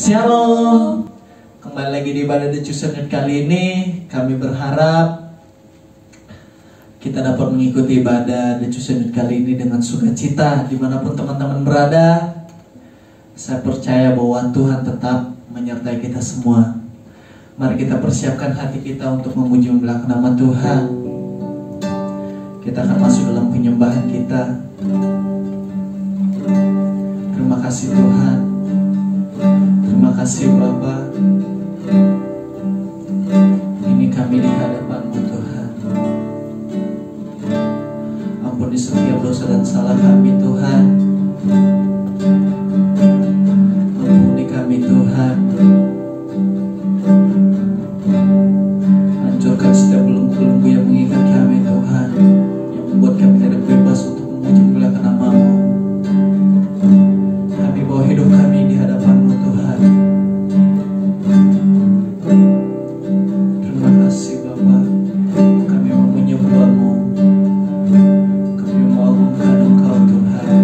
Shalom. Kembali lagi di ibadah The Chosen Youth kali ini. Kami berharap kita dapat mengikuti ibadah The Chosen Youth kali ini dengan sukacita dimanapun teman-teman berada. Saya percaya bahwa Tuhan tetap menyertai kita semua. Mari kita persiapkan hati kita untuk memuji membelakang nama Tuhan. Kita akan masuk dalam penyembahan kita. Terima kasih Tuhan. Terima kasih Bapa. Ini kami di hadapan-Mu Tuhan. Ampuni setiap dosa dan salah kami Tuhan. Ampuni kami Tuhan. Hancurkan setiap belenggu-belenggu yang mengikat kami Tuhan, yang membuat kami tidak bebas untuk memuji membelakang nama-Mu. Kami bawa hidup kami di hadapan-Mu Tuhan. Terima kasih Bapa. Kami mau menyembah-Mu. Kami mau agungkan Engkau Tuhan.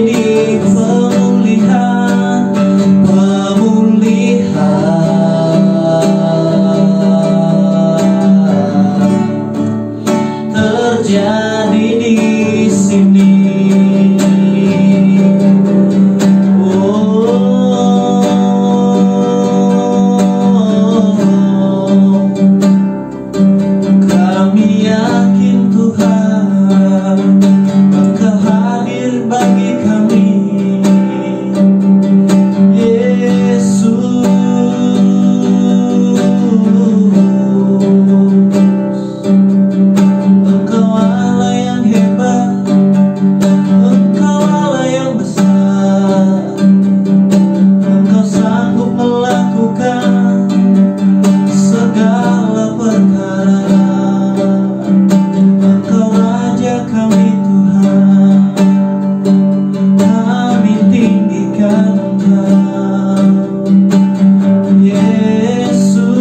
di pemulihan, terjadi di sini. Kami yakin Tuhan, Engkau hadir bagi kami, Yesus. Engkau Allah yang hebat, Engkau Allah yang besar, Engkau sanggup melakukan segala perkara. Engkau Raja kami Tuhan, kami tinggikan Engkau, Yesus.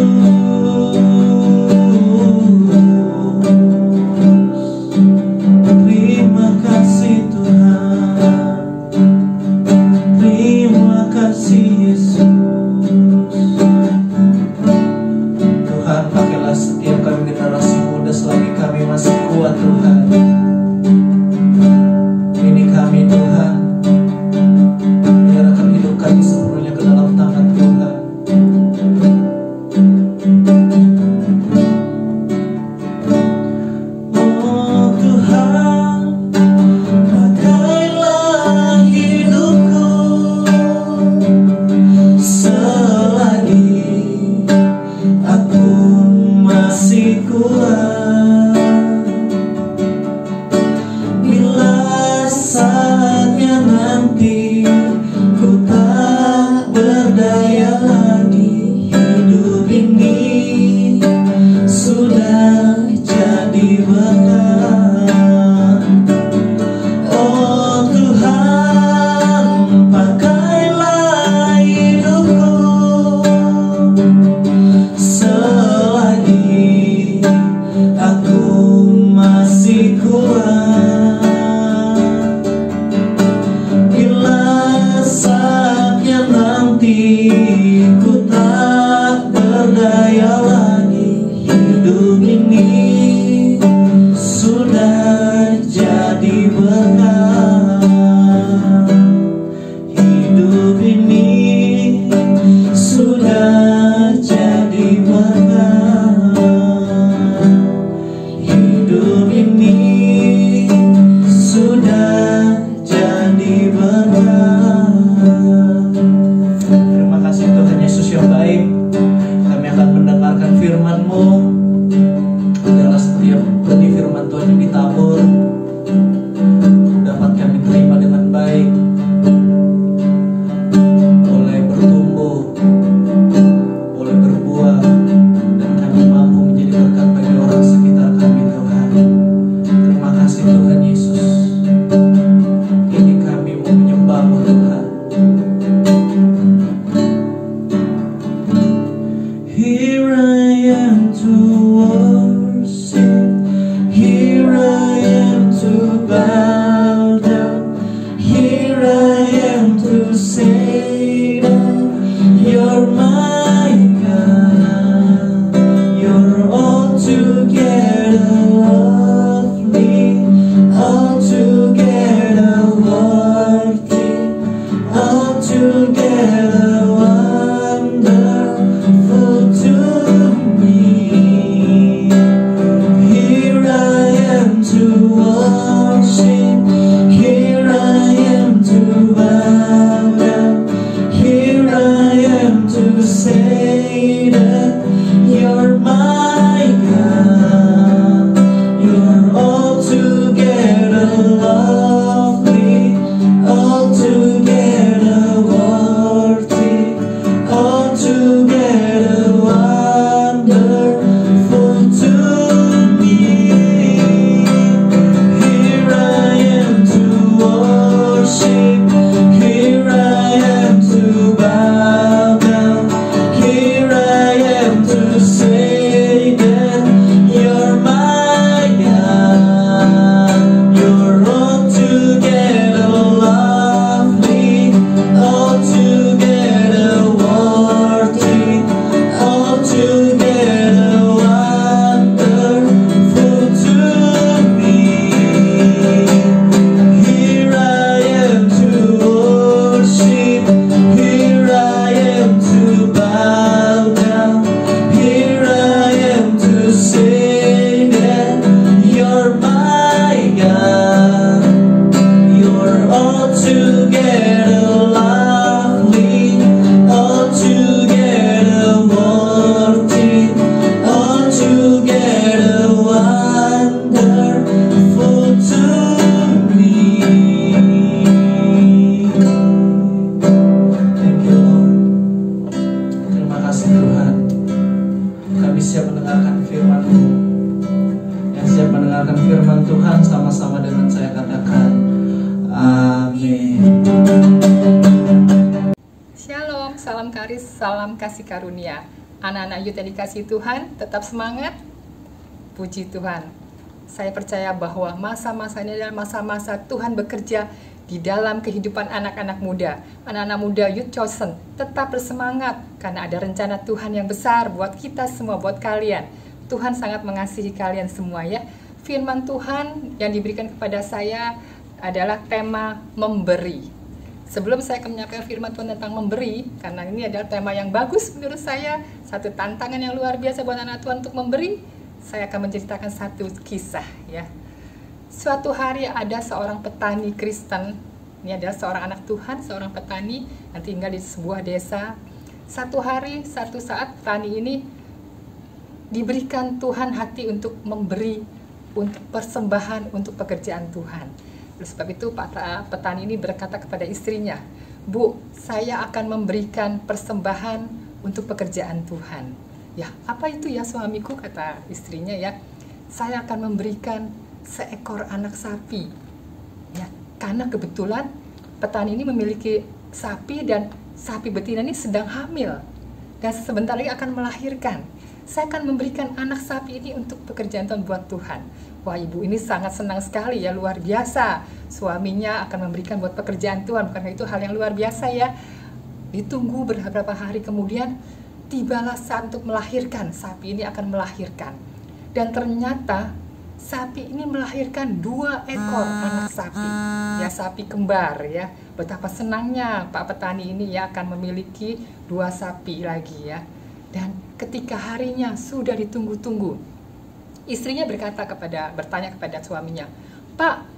Terima kasih Tuhan, terima kasih Yesus. Tuhan, pakailah setiap kami generasi muda selagi kami masih kuat Tuhan. Ini kami Tuhan, biarkan hidup kami sepenuhnya ke dalam tangan Tuhan. Oh Tuhan, pakailah hidupku selagi aku masih kuat. Bila saatnya nanti ku tak berdaya lagi, hidup ini sudah jadi berkat. Oh Tuhan, pakailah hidupku selagi aku masih kuat. Bila saatnya nanti ku tak berdaya lagi, hidup ini sudah jadi berkat. Hidup ini sudah jadi berkat. Hidup ini sudah jadi berkat. Terima kasih Tuhan Yesus yang baik. Kami akan mendengarkan firman-Mu. Adalah setiap benih firman Tuhan yang ditabur dapat kami terima dengan baik, boleh bertumbuh, boleh berbuah, dan kami mampu menjadi berkat bagi orang sekitar kami Tuhan. Terima kasih Tuhan Yesus. Ini kami mau menyembah-Mu Tuhan. Here I am to worship, here I am to bow down, here I am to say that you're my God, you're altogether lovely, altogether worthy, altogether wonderful to me. Here I am to worship, here I am to bow down, here I am to say that you're my God, you're altogether lovely, altogether worthy, altogether wonderful to me. Here I am to worship, here I am to bow down, here Altogether lovely, altogether worthy, altogether wonderful to me. Thank you Lord. Terima kasih Tuhan. Kami siap mendengarkan firman-Mu. Yang siap mendengarkan firman Tuhan sama-sama dengan saya katakan amin. Shalom, salam karis, salam kasih karunia. Anak-anak youth yang dikasih Tuhan, tetap semangat. Puji Tuhan. Saya percaya bahwa masa-masa ini adalah masa-masa Tuhan bekerja di dalam kehidupan anak-anak muda. Anak-anak muda youth chosen, tetap bersemangat karena ada rencana Tuhan yang besar buat kita semua, buat kalian. Tuhan sangat mengasihi kalian semua ya. Firman Tuhan yang diberikan kepada saya adalah tema memberi. Sebelum saya akan menyampaikan firman Tuhan tentang memberi, karena ini adalah tema yang bagus menurut saya, satu tantangan yang luar biasa buat anak Tuhan untuk memberi, saya akan menceritakan satu kisah ya. Suatu hari ada seorang petani Kristen, ini adalah seorang anak Tuhan, seorang petani yang tinggal di sebuah desa. Satu hari, satu saat petani ini diberikan Tuhan hati untuk memberi, untuk persembahan, untuk pekerjaan Tuhan. Oleh sebab itu petani ini berkata kepada istrinya, "Bu, saya akan memberikan persembahan untuk pekerjaan Tuhan." "Ya, apa itu ya suamiku?" kata istrinya ya. "Saya akan memberikan seekor anak sapi." Ya, karena kebetulan petani ini memiliki sapi dan sapi betina ini sedang hamil dan sebentar lagi akan melahirkan. "Saya akan memberikan anak sapi ini untuk pekerjaan Tuhan buat Tuhan." Wah, ibu ini sangat senang sekali ya, luar biasa. Suaminya akan memberikan buat pekerjaan Tuhan, karena itu hal yang luar biasa ya. Ditunggu beberapa hari kemudian, tibalah saat untuk melahirkan. Sapi ini akan melahirkan. Dan ternyata sapi ini melahirkan 2 ekor anak sapi. Ya, sapi kembar ya. Betapa senangnya Pak Petani ini ya akan memiliki 2 sapi lagi ya. Dan ketika harinya sudah ditunggu-tunggu, istrinya bertanya kepada suaminya, "Pak,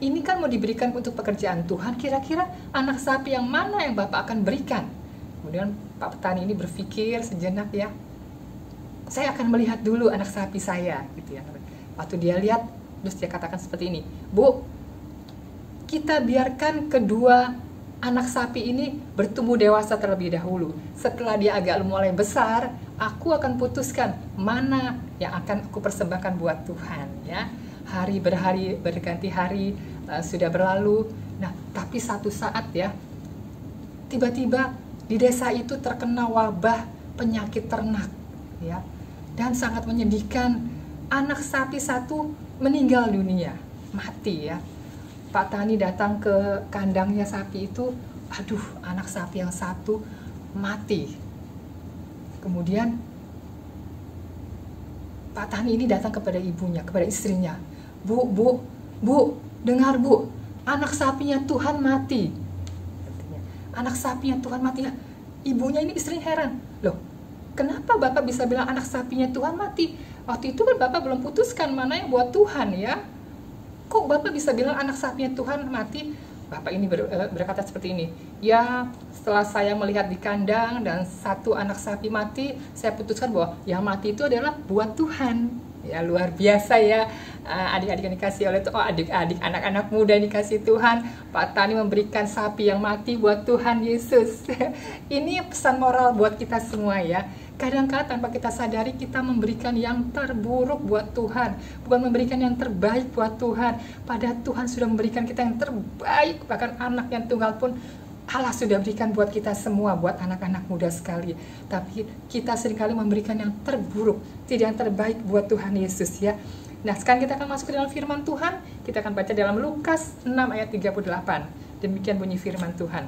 ini kan mau diberikan untuk pekerjaan Tuhan, kira-kira anak sapi yang mana yang Bapak akan berikan?" Kemudian Pak Petani ini berpikir sejenak ya, "Saya akan melihat dulu anak sapi saya," gitu ya. Waktu dia lihat, terus dia katakan seperti ini, "Bu, kita biarkan kedua anak sapi ini bertumbuh dewasa terlebih dahulu. Setelah dia agak mulai besar, aku akan putuskan mana yang akan aku persembahkan buat Tuhan." Ya, hari berganti hari sudah berlalu. Nah, tapi satu saat ya, tiba-tiba di desa itu terkena wabah penyakit ternak, ya, dan sangat menyedihkan. Anak sapi satu meninggal dunia, mati ya. Pak Tani datang ke kandangnya sapi itu, aduh, anak sapi yang satu mati. Kemudian Pak Tani ini datang kepada ibunya, kepada istrinya, Bu, dengar Bu, anak sapinya Tuhan mati." Anak sapinya Tuhan mati ya. Ibunya ini istrinya heran, "Loh, kenapa Bapak bisa bilang anak sapinya Tuhan mati? Waktu itu kan Bapak belum putuskan mana yang buat Tuhan ya. Kok Bapak bisa bilang anak sapinya Tuhan mati?" Bapak ini berkata seperti ini, "Ya, setelah saya melihat di kandang dan satu anak sapi mati, saya putuskan bahwa yang mati itu adalah buat Tuhan." Ya, luar biasa ya, adik-adik yang dikasih oleh Tuhan, adik-adik anak-anak muda yang dikasih Tuhan. Pak Tani memberikan sapi yang mati buat Tuhan Yesus. Ini pesan moral buat kita semua ya. Kadang-kadang tanpa kita sadari kita memberikan yang terburuk buat Tuhan, bukan memberikan yang terbaik buat Tuhan. Padahal Tuhan sudah memberikan kita yang terbaik, bahkan anak yang tunggal pun Allah sudah berikan buat kita semua, buat anak-anak muda sekali. Tapi kita seringkali memberikan yang terburuk, tidak yang terbaik buat Tuhan Yesus ya. Nah, sekarang kita akan masuk ke dalam firman Tuhan. Kita akan baca dalam Lukas 6 ayat 38. Demikian bunyi firman Tuhan.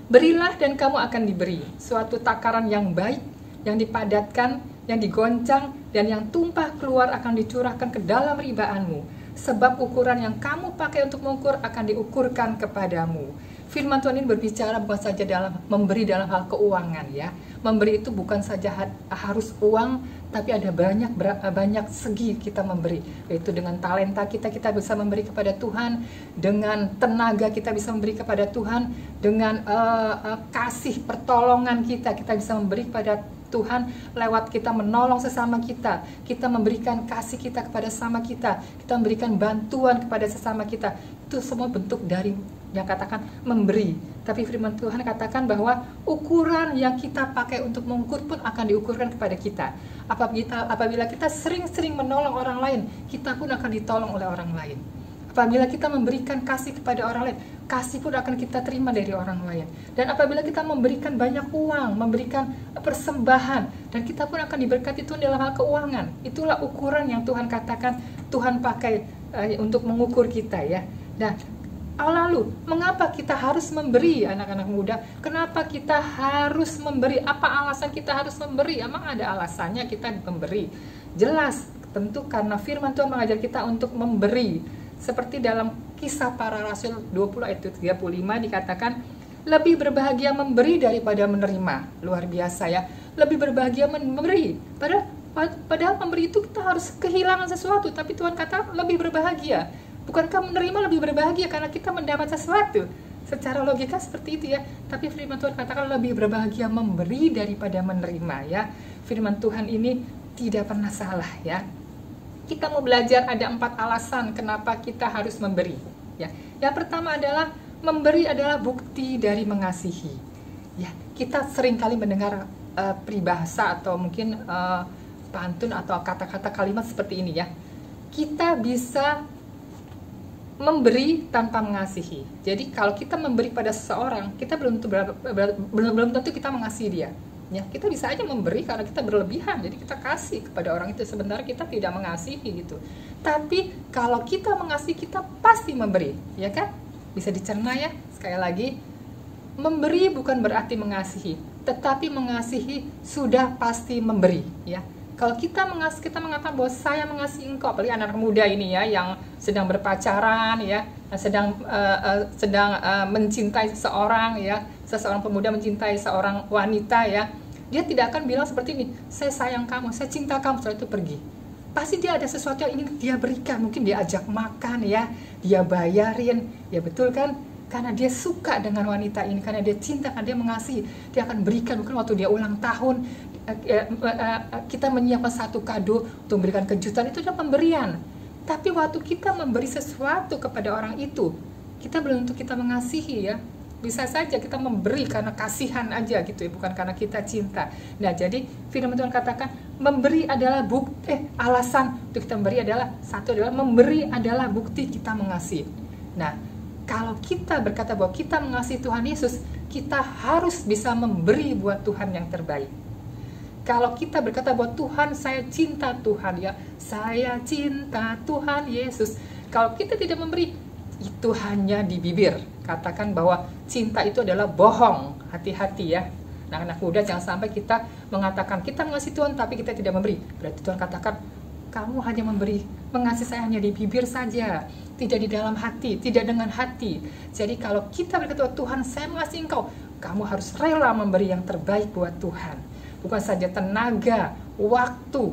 "Berilah dan kamu akan diberi, suatu takaran yang baik, yang dipadatkan, yang digoncang, dan yang tumpah keluar akan dicurahkan ke dalam ribaanmu. Sebab ukuran yang kamu pakai untuk mengukur akan diukurkan kepadamu." Firman Tuhan ini berbicara bukan saja dalam memberi dalam hal keuangan ya. Memberi itu bukan saja harus uang, tapi ada banyak segi kita memberi, yaitu dengan talenta kita bisa memberi kepada Tuhan, dengan tenaga kita bisa memberi kepada Tuhan, dengan kasih pertolongan kita bisa memberi kepada Tuhan lewat kita menolong sesama kita memberikan kasih kita kepada sesama kita memberikan bantuan kepada sesama kita. Itu semua bentuk dari yang katakan memberi. Tapi firman Tuhan katakan bahwa ukuran yang kita pakai untuk mengukur pun akan diukurkan kepada kita. Apabila kita sering-sering menolong orang lain, kita pun akan ditolong oleh orang lain. Apabila kita memberikan kasih kepada orang lain, kasih pun akan kita terima dari orang lain. Dan apabila kita memberikan banyak uang, memberikan persembahan, dan kita pun akan diberkati Tuhan dalam hal keuangan. Itulah ukuran yang Tuhan katakan Tuhan pakai untuk mengukur kita ya. Nah, lalu mengapa kita harus memberi, anak-anak muda? Kenapa kita harus memberi? Apa alasan kita harus memberi? Emang ada alasannya kita memberi? Jelas, tentu karena firman Tuhan mengajar kita untuk memberi. Seperti dalam Kisah Para Rasul 20 ayat 35 dikatakan, lebih berbahagia memberi daripada menerima. Luar biasa ya, lebih berbahagia memberi. Padahal memberi itu kita harus kehilangan sesuatu, tapi Tuhan kata lebih berbahagia. Bukankah menerima lebih berbahagia karena kita mendapat sesuatu? Secara logika seperti itu ya. Tapi firman Tuhan katakan lebih berbahagia memberi daripada menerima ya. Firman Tuhan ini tidak pernah salah ya. Kita mau belajar ada 4 alasan kenapa kita harus memberi ya. Yang pertama adalah memberi adalah bukti dari mengasihi ya. Kita sering kali mendengar peribahasa atau mungkin pantun atau kata-kata kalimat seperti ini ya. Kita bisa memberi tanpa mengasihi. Jadi kalau kita memberi pada seseorang, kita belum tentu kita mengasihi dia. Ya, kita bisa aja memberi karena kita berlebihan, jadi kita kasih kepada orang itu, sebenarnya kita tidak mengasihi gitu. Tapi kalau kita mengasihi, kita pasti memberi, ya kan? Bisa dicerna ya. Sekali lagi, memberi bukan berarti mengasihi, tetapi mengasihi sudah pasti memberi, ya. Kalau kita mengasihi, kita mengatakan bahwa saya mengasihi engkau, apalagi anak muda ini ya, yang sedang berpacaran ya, sedang mencintai seseorang ya, seseorang pemuda mencintai seorang wanita ya, dia tidak akan bilang seperti ini, saya sayang kamu, saya cinta kamu, setelah itu pergi. Pasti dia ada sesuatu yang ingin dia berikan, mungkin dia ajak makan ya, dia bayarin, ya betul kan? Karena dia suka dengan wanita ini, karena dia cinta, karena dia mengasihi, dia akan berikan. Mungkin waktu dia ulang tahun, kita menyiapkan satu kado untuk memberikan kejutan, itu adalah pemberian. Tapi waktu kita memberi sesuatu kepada orang itu, kita belum tentu kita mengasihi ya. Bisa saja kita memberi karena kasihan aja gitu ya, bukan karena kita cinta. Nah, jadi firman Tuhan katakan memberi adalah bukti, alasan untuk kita memberi adalah, satu adalah memberi adalah bukti kita mengasihi. Nah, kalau kita berkata bahwa kita mengasihi Tuhan Yesus, kita harus bisa memberi buat Tuhan yang terbaik. Kalau kita berkata bahwa Tuhan, saya cinta Tuhan ya, saya cinta Tuhan Yesus. Kalau kita tidak memberi, itu hanya di bibir. Katakan bahwa cinta itu adalah bohong. Hati-hati ya. Nah, anak muda, jangan sampai kita mengatakan kita mengasihi Tuhan tapi kita tidak memberi. Berarti Tuhan katakan, kamu hanya memberi, mengasihi saya hanya di bibir saja, tidak di dalam hati, tidak dengan hati. Jadi kalau kita berkata, Tuhan saya mengasihi engkau, kamu harus rela memberi yang terbaik buat Tuhan. Bukan saja tenaga, waktu,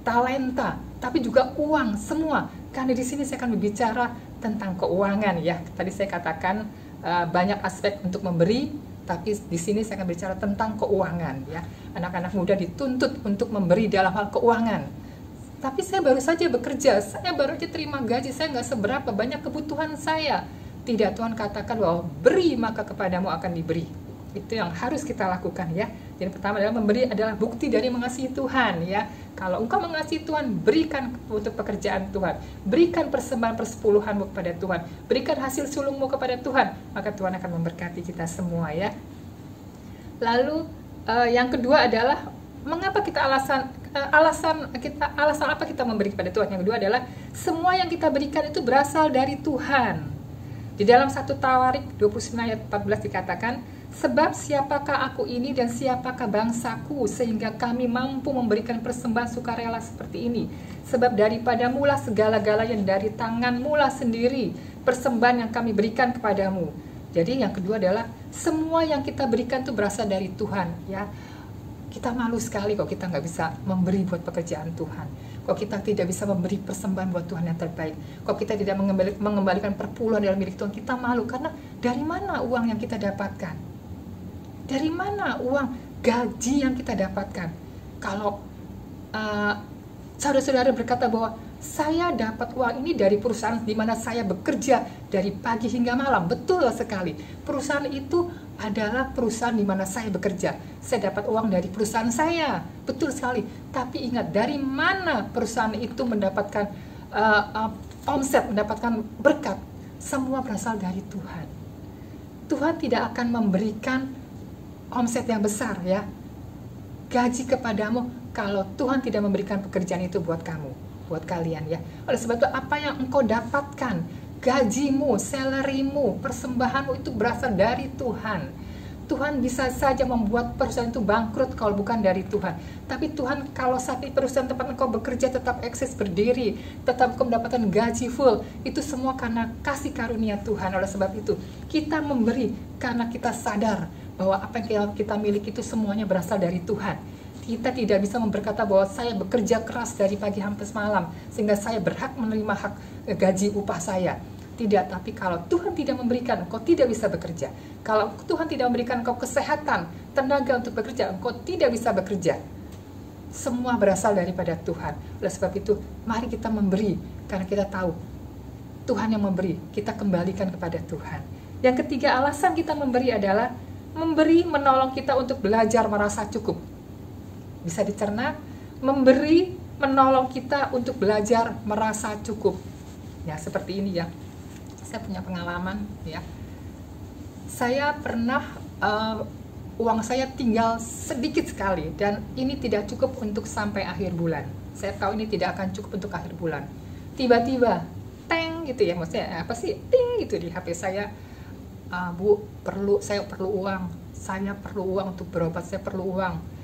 talenta, tapi juga uang, semua. Karena di sini saya akan berbicara tentang keuangan ya. Tadi saya katakan banyak aspek untuk memberi, tapi di sini saya akan bicara tentang keuangan ya. Anak-anak muda dituntut untuk memberi dalam hal keuangan. Tapi saya baru saja bekerja, saya baru aja terima gaji, saya nggak seberapa banyak kebutuhan saya. Tidak, Tuhan katakan bahwa beri maka kepadamu akan diberi. Itu yang harus kita lakukan ya. Jadi pertama adalah memberi adalah bukti dari mengasihi Tuhan ya. Kalau engkau mengasihi Tuhan, berikan untuk pekerjaan Tuhan, berikan persembahan persepuluhanmu kepada Tuhan, berikan hasil sulungmu kepada Tuhan, maka Tuhan akan memberkati kita semua ya. Lalu yang kedua adalah mengapa kita alasan apa kita memberi kepada Tuhan. Yang kedua adalah semua yang kita berikan itu berasal dari Tuhan. Di dalam 1 Tawarik 29 ayat 14 dikatakan, sebab siapakah aku ini dan siapakah bangsaku sehingga kami mampu memberikan persembahan sukarela seperti ini. Sebab daripadamu lah segala-galanya, dari tanganmu lah sendiri persembahan yang kami berikan kepadamu. Jadi yang kedua adalah semua yang kita berikan itu berasal dari Tuhan ya. Kita malu sekali kok kita nggak bisa memberi buat pekerjaan Tuhan. Kok kita tidak bisa memberi persembahan buat Tuhan yang terbaik. Kok kita tidak mengembalikan perpuluhan dalam milik Tuhan. Kita malu karena dari mana uang yang kita dapatkan? Dari mana uang gaji yang kita dapatkan? Kalau saudara-saudara berkata bahwa saya dapat uang ini dari perusahaan di mana saya bekerja dari pagi hingga malam. Betul sekali. Perusahaan itu adalah perusahaan di mana saya bekerja. Saya dapat uang dari perusahaan saya. Betul sekali. Tapi ingat, dari mana perusahaan itu mendapatkan omset, mendapatkan berkat? Semua berasal dari Tuhan. Tuhan tidak akan memberikan omset yang besar, ya, gaji kepadamu kalau Tuhan tidak memberikan pekerjaan itu buat kamu, buat kalian, ya. Oleh sebab itu, apa yang engkau dapatkan, gajimu, salarymu, persembahanmu itu berasal dari Tuhan. Tuhan bisa saja membuat perusahaan itu bangkrut kalau bukan dari Tuhan. Tapi Tuhan, kalau saat ini perusahaan tempat engkau bekerja tetap eksis berdiri, tetap engkau mendapatkan gaji full, itu semua karena kasih karunia Tuhan. Oleh sebab itu, kita memberi karena kita sadar bahwa apa yang kita miliki itu semuanya berasal dari Tuhan. Kita tidak bisa berkata bahwa saya bekerja keras dari pagi sampai malam sehingga saya berhak menerima hak gaji upah saya. Tidak, tapi kalau Tuhan tidak memberikan, engkau tidak bisa bekerja. Kalau Tuhan tidak memberikan engkau kesehatan, tenaga untuk bekerja, engkau tidak bisa bekerja. Semua berasal daripada Tuhan. Oleh sebab itu, mari kita memberi karena kita tahu Tuhan yang memberi, kita kembalikan kepada Tuhan. Yang ketiga, alasan kita memberi adalah memberi menolong kita untuk belajar merasa cukup. Bisa dicerna, memberi menolong kita untuk belajar merasa cukup. Ya, seperti ini, ya. Saya punya pengalaman, ya. Saya pernah uang saya tinggal sedikit sekali dan ini tidak cukup untuk sampai akhir bulan. Saya tahu ini tidak akan cukup untuk akhir bulan. Tiba-tiba, teng gitu ya, maksudnya apa sih? Ting gitu di HP saya. Bu, saya perlu uang. Saya perlu uang untuk berobat, saya perlu uang.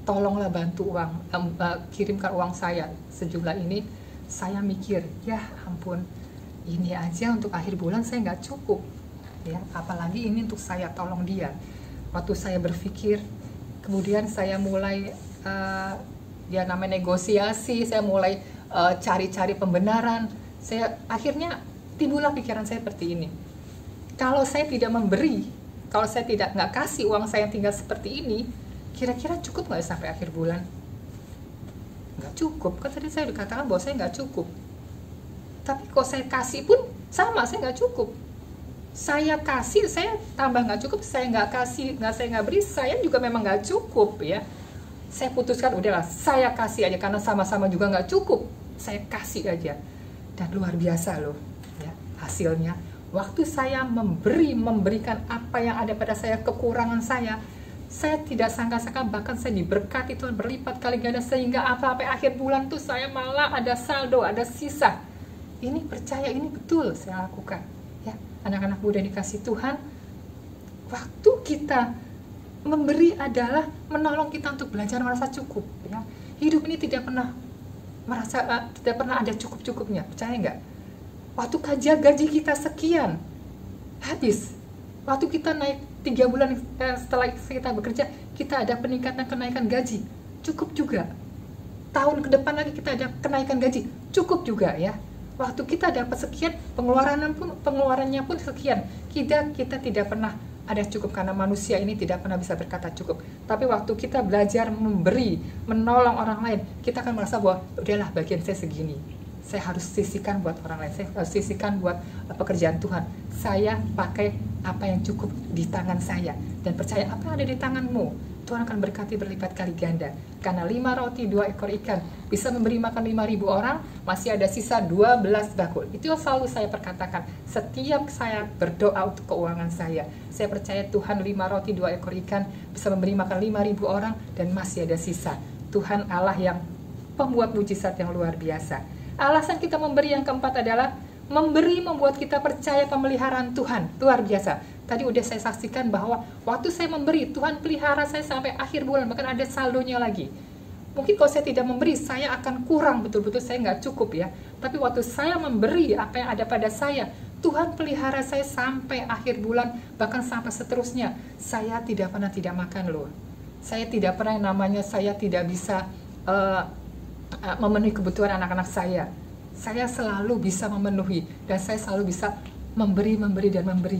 Tolonglah bantu uang, kirimkan uang saya sejumlah ini. Saya mikir, ya ampun, ini aja untuk akhir bulan saya nggak cukup, ya, apalagi ini untuk saya tolong dia. Waktu saya berpikir, kemudian saya mulai ya namanya negosiasi, saya mulai cari-cari pembenaran. Saya akhirnya timbullah pikiran saya seperti ini. Kalau saya tidak memberi, kalau saya nggak kasih uang saya yang tinggal seperti ini, kira-kira cukup nggak sampai akhir bulan? Nggak cukup, kan tadi saya dikatakan bahwa saya nggak cukup. Tapi kalau saya kasih pun sama, saya nggak cukup. Saya kasih, saya tambah nggak cukup. Saya nggak kasih, saya nggak beri, saya juga memang nggak cukup, ya. Saya putuskan, udahlah, saya kasih aja karena sama-sama juga nggak cukup. Saya kasih aja, dan luar biasa loh, ya, hasilnya. Waktu saya memberikan apa yang ada pada saya, kekurangan saya tidak sangka-sangka, bahkan saya diberkati Tuhan berlipat kali ganda, sehingga apa-apa akhir bulan tuh saya malah ada saldo, ada sisa. Ini percaya, ini betul saya lakukan, ya. Anak-anak muda dikasih Tuhan, waktu kita memberi adalah menolong kita untuk belajar merasa cukup, ya. Hidup ini tidak pernah ada cukup-cukupnya, percaya nggak? Waktu gaji kita sekian, habis. Waktu kita naik 3 bulan setelah kita bekerja, kita ada peningkatan kenaikan gaji, cukup juga. Tahun ke depan lagi kita ada kenaikan gaji, cukup juga, ya. Waktu kita dapat sekian, pengeluarannya pun sekian. Kita tidak pernah ada cukup karena manusia ini tidak pernah bisa berkata cukup. Tapi waktu kita belajar memberi, menolong orang lain, kita akan merasa bahwa udahlah, bagian saya segini. Saya harus sisihkan buat orang lain, saya harus sisihkan buat pekerjaan Tuhan. Saya pakai apa yang cukup di tangan saya, dan percaya apa yang ada di tanganmu, Tuhan akan berkati berlipat kali ganda. Karena 5 roti 2 ekor ikan bisa memberi makan 5.000 orang, masih ada sisa 12 bakul. Itu yang selalu saya perkatakan setiap saya berdoa untuk keuangan saya. Saya percaya Tuhan, 5 roti 2 ekor ikan bisa memberi makan 5.000 orang dan masih ada sisa. Tuhan Allah yang pembuat mujizat yang luar biasa. Alasan kita memberi yang keempat adalah memberi membuat kita percaya pemeliharaan Tuhan. Luar biasa. Tadi udah saya saksikan bahwa waktu saya memberi, Tuhan pelihara saya sampai akhir bulan, bahkan ada saldonya lagi. Mungkin kalau saya tidak memberi, saya akan kurang, betul-betul saya nggak cukup, ya. Tapi waktu saya memberi apa yang ada pada saya, Tuhan pelihara saya sampai akhir bulan, bahkan sampai seterusnya. Saya tidak pernah tidak makan loh. Saya tidak pernah yang namanya saya tidak bisa memenuhi kebutuhan anak-anak saya. Saya selalu bisa memenuhi, dan saya selalu bisa memberi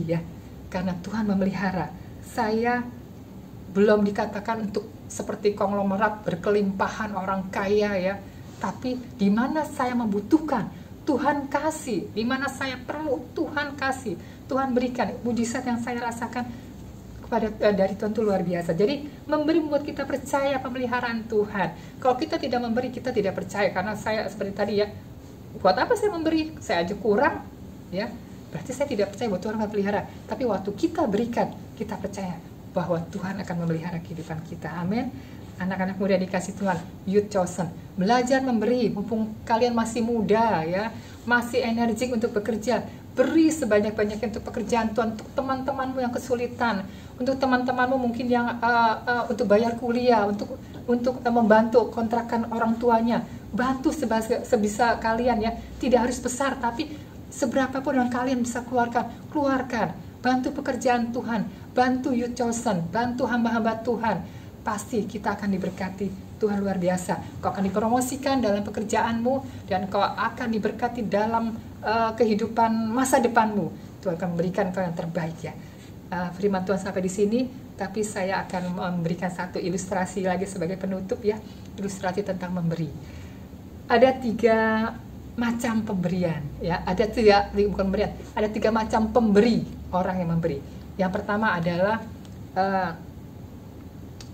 ya. Karena Tuhan memelihara. Saya belum dikatakan untuk seperti konglomerat berkelimpahan orang kaya ya, tapi di mana saya membutuhkan, Tuhan kasih. Di mana saya perlu, Tuhan kasih, Tuhan berikan. Mujizat yang saya rasakan dari Tuhan itu luar biasa. Jadi memberi membuat kita percaya pemeliharaan Tuhan. Kalau kita tidak memberi, kita tidak percaya. Karena saya seperti tadi ya, buat apa saya memberi? Saya aja kurang ya, berarti saya tidak percaya bahwa Tuhan akan pelihara. Tapi waktu kita berikan, kita percaya bahwa Tuhan akan memelihara kehidupan kita. Amin. Anak-anak muda dikasih Tuhan, youth chosen, belajar memberi, mumpung kalian masih muda ya, masih energik untuk bekerja. Beri sebanyak-banyaknya untuk pekerjaan Tuhan, untuk teman-temanmu yang kesulitan, untuk teman-temanmu mungkin yang untuk bayar kuliah, untuk membantu kontrakan orang tuanya. Bantu sebisa kalian ya, tidak harus besar, tapi seberapa pun yang kalian bisa keluarkan. Bantu pekerjaan Tuhan, bantu youth chosen, bantu hamba-hamba Tuhan. Pasti kita akan diberkati. Tuhan luar biasa. Kau akan dipromosikan dalam pekerjaanmu, dan kau akan diberkati dalam kehidupan masa depanmu. Tuhan akan memberikan kau yang terbaik ya. Firman Tuhan sampai di sini, tapi saya akan memberikan satu ilustrasi lagi sebagai penutup ya. Ilustrasi tentang memberi. Ada 3 macam pemberian ya. Ada 3 macam pemberi, orang yang memberi. Yang pertama adalah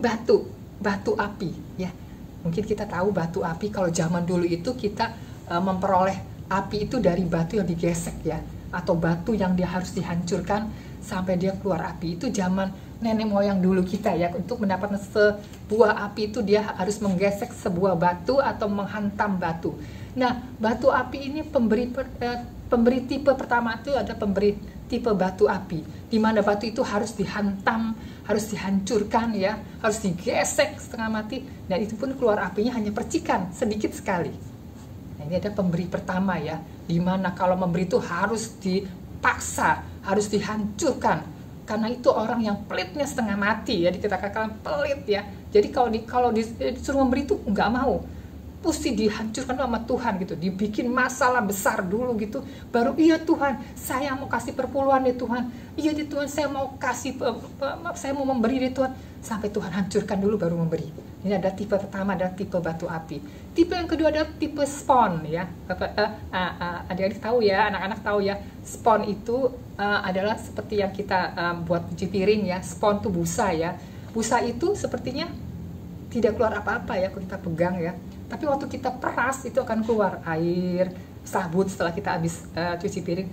batu api ya. Mungkin kita tahu batu api, kalau zaman dulu itu kita memperoleh api itu dari batu yang digesek ya, atau batu yang dia harus dihancurkan sampai dia keluar api. Itu zaman nenek moyang dulu kita ya. Untuk mendapatkan sebuah api itu dia harus menggesek sebuah batu atau menghantam batu. Nah, batu api ini pemberi tipe pertama itu ada pemberi tipe batu api, di mana batu itu harus dihantam, harus dihancurkan ya, harus digesek setengah mati, dan itu pun keluar apinya hanya percikan sedikit sekali. Nah, ini ada pemberi pertama ya, di mana kalau memberi itu harus dipaksa, harus dihancurkan, karena itu orang yang pelitnya setengah mati ya, kita katakan pelit ya. Jadi kalau disuruh memberi itu nggak mau, mesti dihancurkan sama Tuhan gitu, dibikin masalah besar dulu gitu, baru iya Tuhan, saya mau kasih perpuluhan deh Tuhan, iya deh Tuhan, saya mau kasih, saya mau memberi deh Tuhan, sampai Tuhan hancurkan dulu baru memberi. Ini ada tipe pertama, ada tipe batu api. Tipe yang kedua ada tipe spon ya. Adik-adik tahu ya, anak-anak tahu ya, spon itu adalah seperti yang kita buat cuci piring ya. Spon itu busa ya. Busa itu sepertinya tidak keluar apa-apa ya kalau kita pegang ya. Tapi waktu kita peras itu akan keluar air, sabun. Setelah kita habis cuci piring,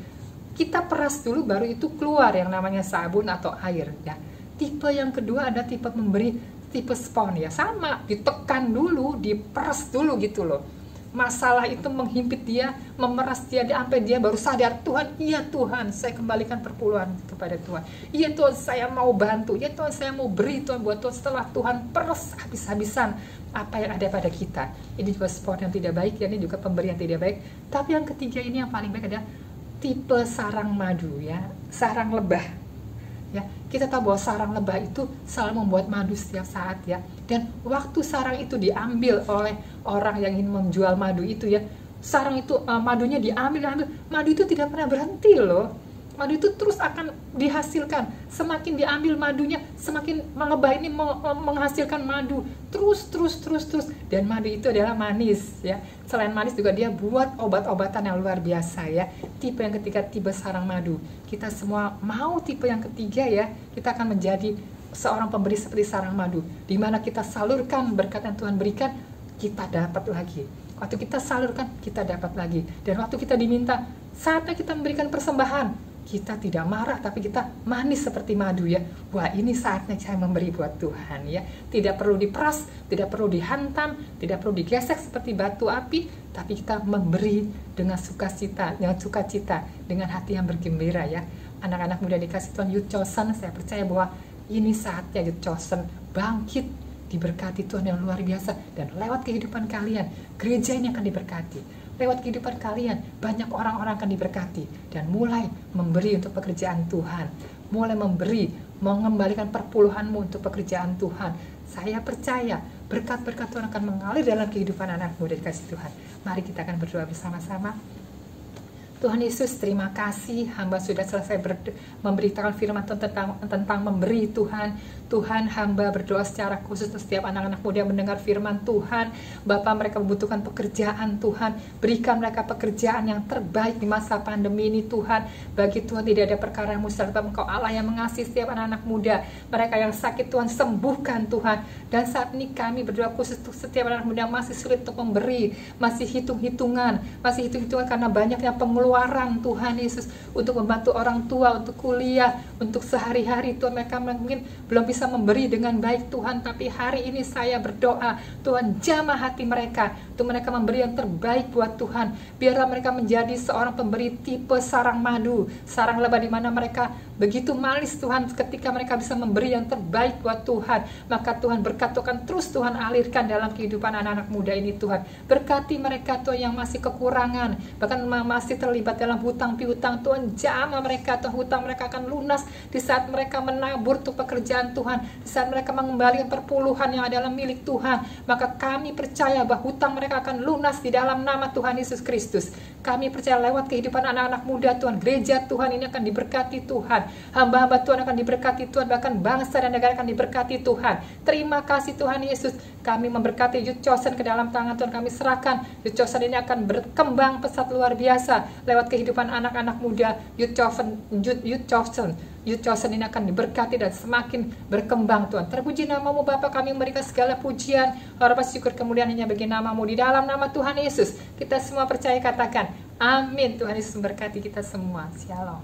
kita peras dulu baru itu keluar yang namanya sabun atau air ya. Tipe yang kedua ada tipe memberi, tipe spon ya, sama, ditekan dulu, diperas dulu gitu loh. Masalah itu menghimpit dia, memeras dia, sampai dia baru sadar, Tuhan, iya Tuhan, saya kembalikan perpuluhan kepada Tuhan. Iya Tuhan, saya mau bantu. Iya Tuhan, saya mau beri Tuhan buat Tuhan. Setelah Tuhan peras habis-habisan apa yang ada pada kita. Ini juga spon yang tidak baik ya, ini juga pemberi yang tidak baik. Tapi yang ketiga ini yang paling baik ada tipe sarang madu ya, sarang lebah. Ya, kita tahu bahwa sarang lebah itu selalu membuat madu setiap saat ya. Dan waktu sarang itu diambil oleh orang yang ingin menjual madu itu ya, sarang itu madunya diambil, madu itu tidak pernah berhenti loh. Madu itu terus akan dihasilkan. Semakin diambil madunya, semakin lebah ini menghasilkan madu terus. Dan madu itu adalah manis ya. Selain manis juga dia buat obat-obatan yang luar biasa ya. Tipe yang ketiga, tipe sarang madu. Kita semua mau tipe yang ketiga ya. Kita akan menjadi seorang pemberi seperti sarang madu, di mana kita salurkan berkat yang Tuhan berikan, kita dapat lagi. Waktu kita salurkan, kita dapat lagi. Dan waktu kita diminta, saatnya kita memberikan persembahan, kita tidak marah, tapi kita manis seperti madu ya. Wah, ini saatnya saya memberi buat Tuhan ya. Tidak perlu diperas, tidak perlu dihantam, tidak perlu digesek seperti batu api, tapi kita memberi dengan sukacita, dengan hati yang bergembira ya. Anak-anak muda dikasih Tuhan, youth chosen, saya percaya bahwa ini saatnya youth chosen bangkit, diberkati Tuhan yang luar biasa, dan lewat kehidupan kalian, gereja ini akan diberkati. Lewat kehidupan kalian, banyak orang-orang akan diberkati dan mulai memberi untuk pekerjaan Tuhan, mulai memberi, mengembalikan perpuluhanmu untuk pekerjaan Tuhan. Saya percaya berkat-berkat Tuhan akan mengalir dalam kehidupan anak muda dikasih Tuhan. Mari kita akan berdoa bersama-sama. Tuhan Yesus, terima kasih hamba sudah selesai memberitakan firman Tuhan tentang memberi Tuhan. Tuhan, hamba berdoa secara khusus untuk setiap anak-anak muda yang mendengar firman Tuhan. Bapak, mereka membutuhkan pekerjaan Tuhan. Berikan mereka pekerjaan yang terbaik di masa pandemi ini Tuhan. Bagi Tuhan tidak ada perkara yang mustahil, sebab Engkau Allah yang mengasihi setiap anak-anak muda. Mereka yang sakit Tuhan sembuhkan Tuhan. Dan saat ini kami berdoa khusus untuk setiap anak muda yang masih sulit untuk memberi, masih hitung-hitungan karena banyaknya pengeluaran Tuhan Yesus, untuk membantu orang tua, untuk kuliah, untuk sehari-hari Tuhan. Mereka mungkin belum bisa memberi dengan baik Tuhan, tapi hari ini saya berdoa Tuhan jamah hati mereka untuk mereka memberi yang terbaik buat Tuhan. Biarlah mereka menjadi seorang pemberi tipe sarang madu, sarang lebah, di mana mereka begitu manis Tuhan. Ketika mereka bisa memberi yang terbaik buat Tuhan, maka Tuhan berkat Tuhan terus Tuhan alirkan dalam kehidupan anak-anak muda ini Tuhan. Berkati mereka Tuhan yang masih kekurangan, bahkan masih terlibat dalam hutang piutang Tuhan. Jamah mereka Tuhan, hutang mereka akan lunas di saat mereka menabur untuk pekerjaan Tuhan, di saat mereka mengembalikan perpuluhan yang adalah milik Tuhan. Maka kami percaya bahwa hutang mereka akan lunas di dalam nama Tuhan Yesus Kristus. Kami percaya lewat kehidupan anak-anak muda Tuhan, gereja Tuhan ini akan diberkati Tuhan, hamba-hamba Tuhan akan diberkati Tuhan, bahkan bangsa dan negara akan diberkati Tuhan. Terima kasih Tuhan Yesus. Kami memberkati Youth Chosen ke dalam tangan Tuhan, kami serahkan. Youth Chosen ini akan berkembang pesat luar biasa lewat kehidupan anak-anak muda. Youth Chosen ini akan diberkati dan semakin berkembang Tuhan. Terpuji namamu Bapa, kami memberikan segala pujian, hormat, syukur, kemuliaan hanya bagi namamu. Di dalam nama Tuhan Yesus kita semua percaya, katakan amin. Tuhan Yesus memberkati kita semua. Shalom.